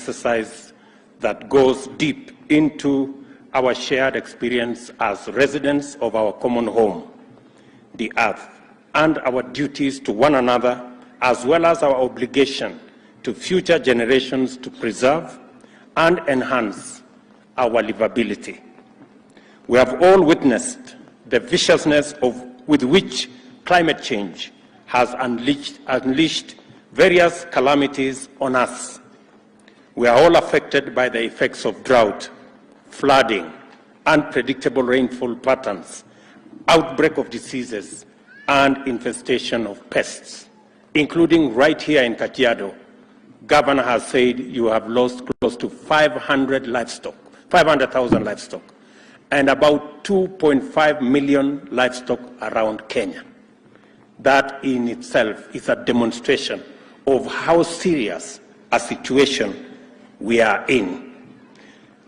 exercise that goes deep into our shared experience as residents of our common home, the earth, and our duties to one another, as well as our obligation to future generations to preserve and enhance our livability. We have all witnessed the viciousness with which climate change has unleashed various calamities on us. We are all affected by the effects of drought, flooding, unpredictable rainfall patterns, outbreak of diseases, and infestation of pests, including right here in Kajiado. Governor has said you have lost close to 500,000 livestock, and about 2.5 million livestock around Kenya. That in itself is a demonstration of how serious a situation we are in.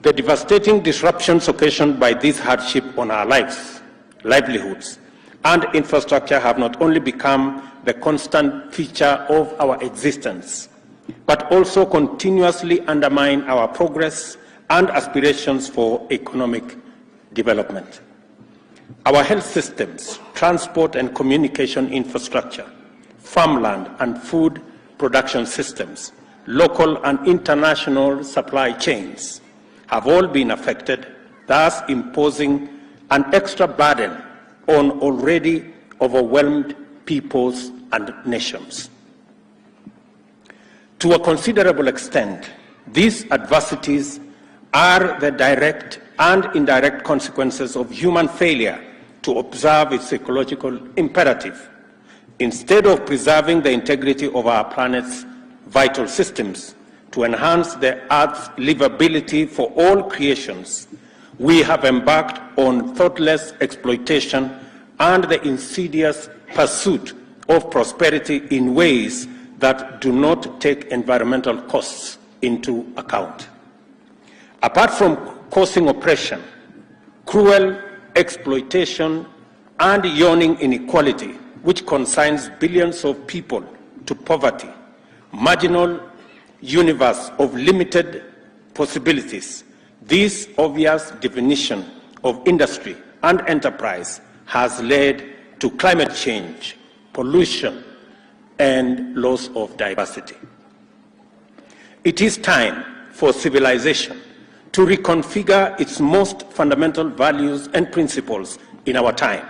The devastating disruptions occasioned by this hardship on our lives, livelihoods, and infrastructure have not only become the constant feature of our existence, but also continuously undermine our progress and aspirations for economic development. Our health systems, transport and communication infrastructure, farmland and food production systems, local and international supply chains have all been affected, thus imposing an extra burden on already overwhelmed peoples and nations. To a considerable extent, these adversities are the direct and indirect consequences of human failure to observe its ecological imperative. Instead of preserving the integrity of our planet's vital systems to enhance the Earth's livability for all creations, we have embarked on thoughtless exploitation and the insidious pursuit of prosperity in ways that do not take environmental costs into account. Apart from causing oppression, cruel exploitation, and yawning inequality, which consigns billions of people to poverty, marginal universe of limited possibilities, this obvious definition of industry and enterprise has led to climate change, pollution, and loss of diversity. It is time for civilization to reconfigure its most fundamental values and principles in our time.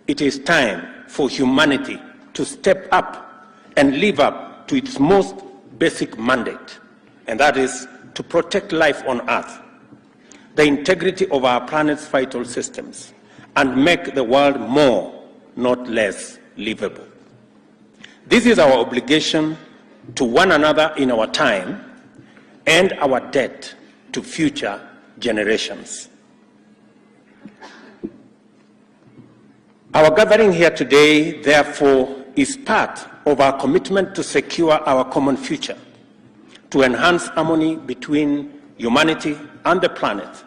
It is time for humanity to step up and live up to its most basic mandate, and that is to protect life on Earth, the integrity of our planet's vital systems, and make the world more, not less, livable. This is our obligation to one another in our time and our debt to future generations. Our gathering here today, therefore, is part of our commitment to secure our common future, to enhance harmony between humanity and the planet,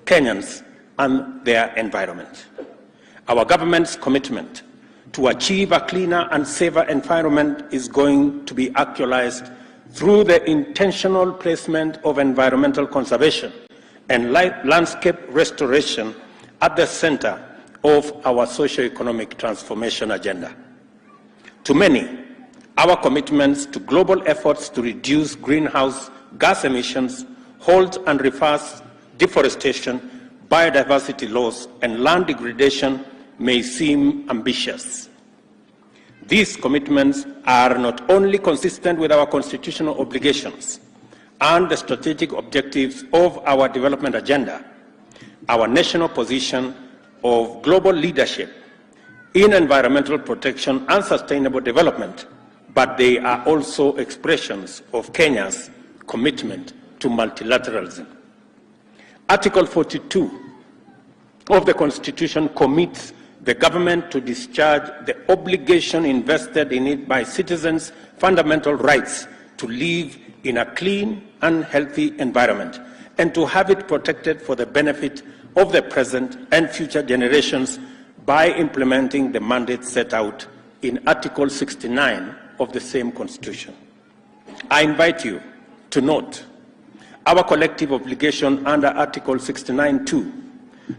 Kenyans and their environment. Our government's commitment to achieve a cleaner and safer environment is going to be actualized through the intentional placement of environmental conservation and landscape restoration at the center of our socio-economic transformation agenda. To many, our commitments to global efforts to reduce greenhouse gas emissions, halt and reverse deforestation, biodiversity loss, and land degradation may seem ambitious. These commitments are not only consistent with our constitutional obligations and the strategic objectives of our development agenda, our national position of global leadership in environmental protection and sustainable development, but they are also expressions of Kenya's commitment to multilateralism. Article 42 of the Constitution commits the government to discharge the obligation invested in it by citizens' fundamental rights to live in a clean and healthy environment and to have it protected for the benefit of the present and future generations by implementing the mandate set out in Article 69 of the same Constitution. I invite you to note our collective obligation under Article 69(2)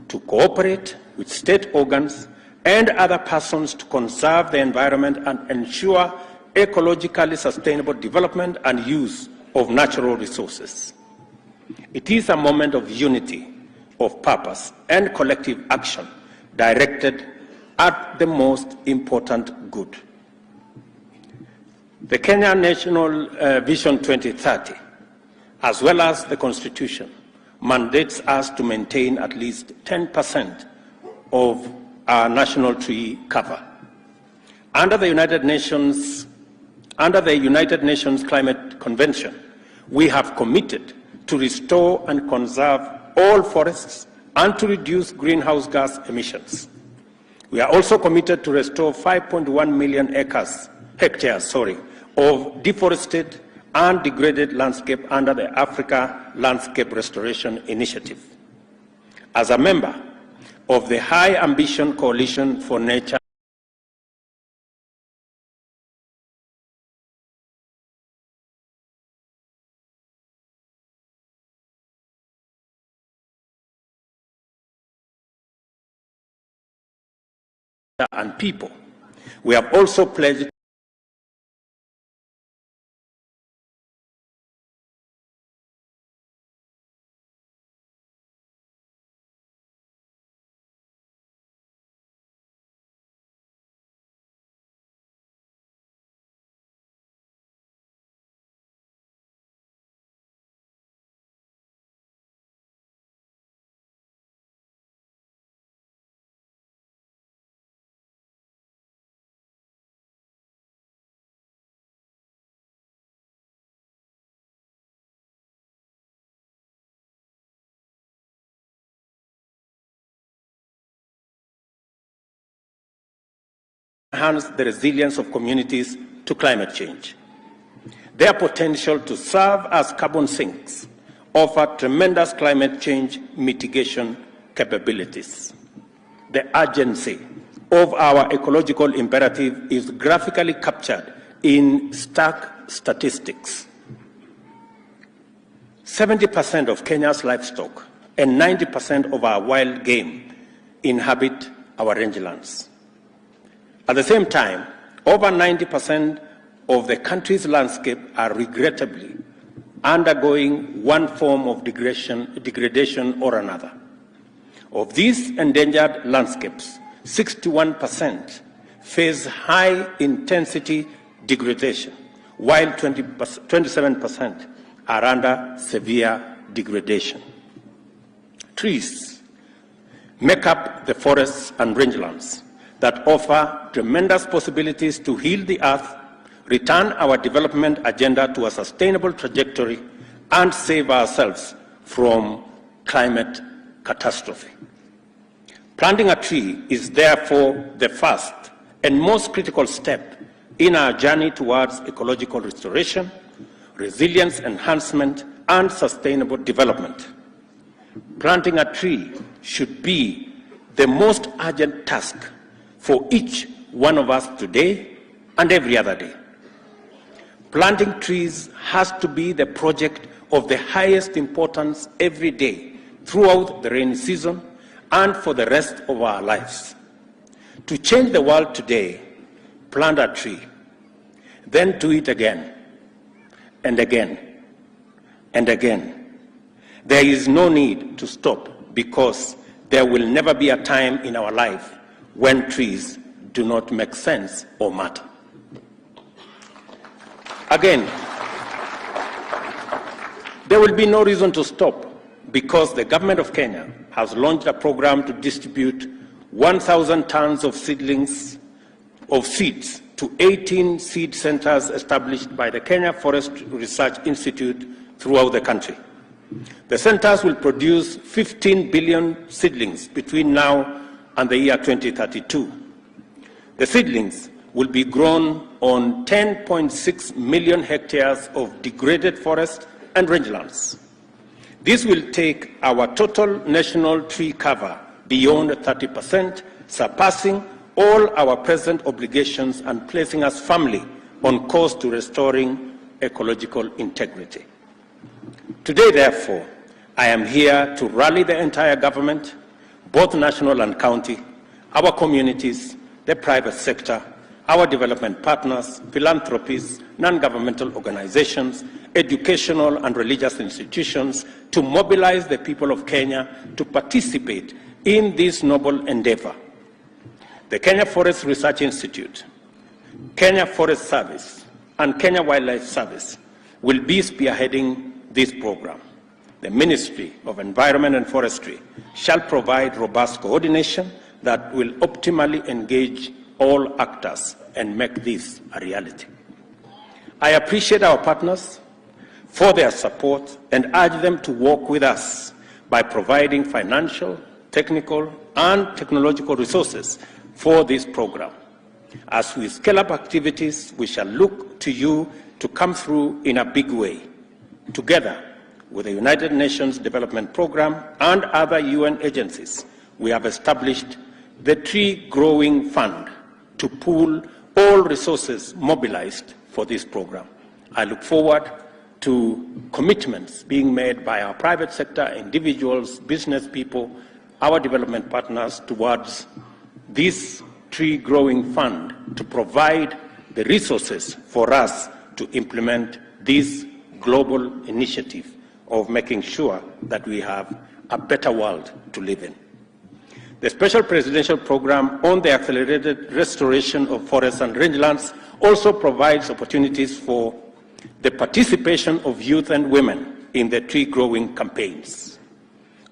to cooperate with state organs and other persons to conserve the environment and ensure ecologically sustainable development and use of natural resources. It is a moment of unity, of purpose, and collective action directed at the most important good. The Kenya National Vision 2030, as well as the Constitution, mandates us to maintain at least 10% of our national tree cover. Under the United Nations Climate Convention, we have committed to restore and conserve all forests and to reduce greenhouse gas emissions. We are also committed to restore 5.1 million hectares of deforested and degraded landscape under the Africa Landscape Restoration Initiative. As a member of the High Ambition Coalition for Nature and people, we have also pledged enhance the resilience of communities to climate change. Their potential to serve as carbon sinks offer tremendous climate change mitigation capabilities. The urgency of our ecological imperative is graphically captured in stark statistics. 70% of Kenya's livestock and 90% of our wild game inhabit our rangelands. At the same time, over 90% of the country's landscape are regrettably undergoing one form of degradation or another. Of these endangered landscapes, 61% face high-intensity degradation, while 27% are under severe degradation. Trees make up the forests and rangelands that offer tremendous possibilities to heal the earth, return our development agenda to a sustainable trajectory, and save ourselves from climate catastrophe. Planting a tree is therefore the first and most critical step in our journey towards ecological restoration, resilience enhancement, and sustainable development. Planting a tree should be the most urgent task for each one of us today and every other day. Planting trees has to be the project of the highest importance every day throughout the rainy season and for the rest of our lives. To change the world today, plant a tree, then do it again and again and again. There is no need to stop because there will never be a time in our life when trees do not make sense or matter. Again, there will be no reason to stop because the government of Kenya has launched a program to distribute 1,000 tons of seeds to 18 seed centers established by the Kenya Forest Research Institute throughout the country. The centers will produce 15 billion seedlings between now and the year 2032. The seedlings will be grown on 10.6 million hectares of degraded forest and rangelands. This will take our total national tree cover beyond 30%, surpassing all our present obligations and placing us firmly on course to restoring ecological integrity. Today, therefore, I am here to rally the entire government, both national and county, our communities, the private sector, our development partners, philanthropies, non-governmental organizations, educational and religious institutions to mobilize the people of Kenya to participate in this noble endeavor. The Kenya Forest Research Institute, Kenya Forest Service, and Kenya Wildlife Service will be spearheading this program. The Ministry of Environment and Forestry shall provide robust coordination that will optimally engage all actors and make this a reality. I appreciate our partners for their support and urge them to work with us by providing financial, technical, and technological resources for this program. As we scale up activities, we shall look to you to come through in a big way. Together with the United Nations Development Programme and other UN agencies, we have established the Tree Growing Fund to pool all resources mobilized for this program. I look forward to commitments being made by our private sector, individuals, business people, our development partners towards this Tree Growing Fund to provide the resources for us to implement this global initiative of making sure that we have a better world to live in. The Special Presidential Program on the Accelerated Restoration of Forests and Rangelands also provides opportunities for the participation of youth and women in the tree growing campaigns.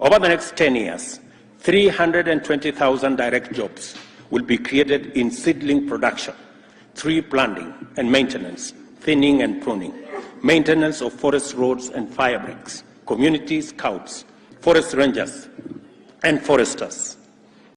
Over the next 10 years, 320,000 direct jobs will be created in seedling production, tree planting and maintenance, thinning and pruning, maintenance of forest roads and fire breaks, community scouts, forest rangers, and foresters.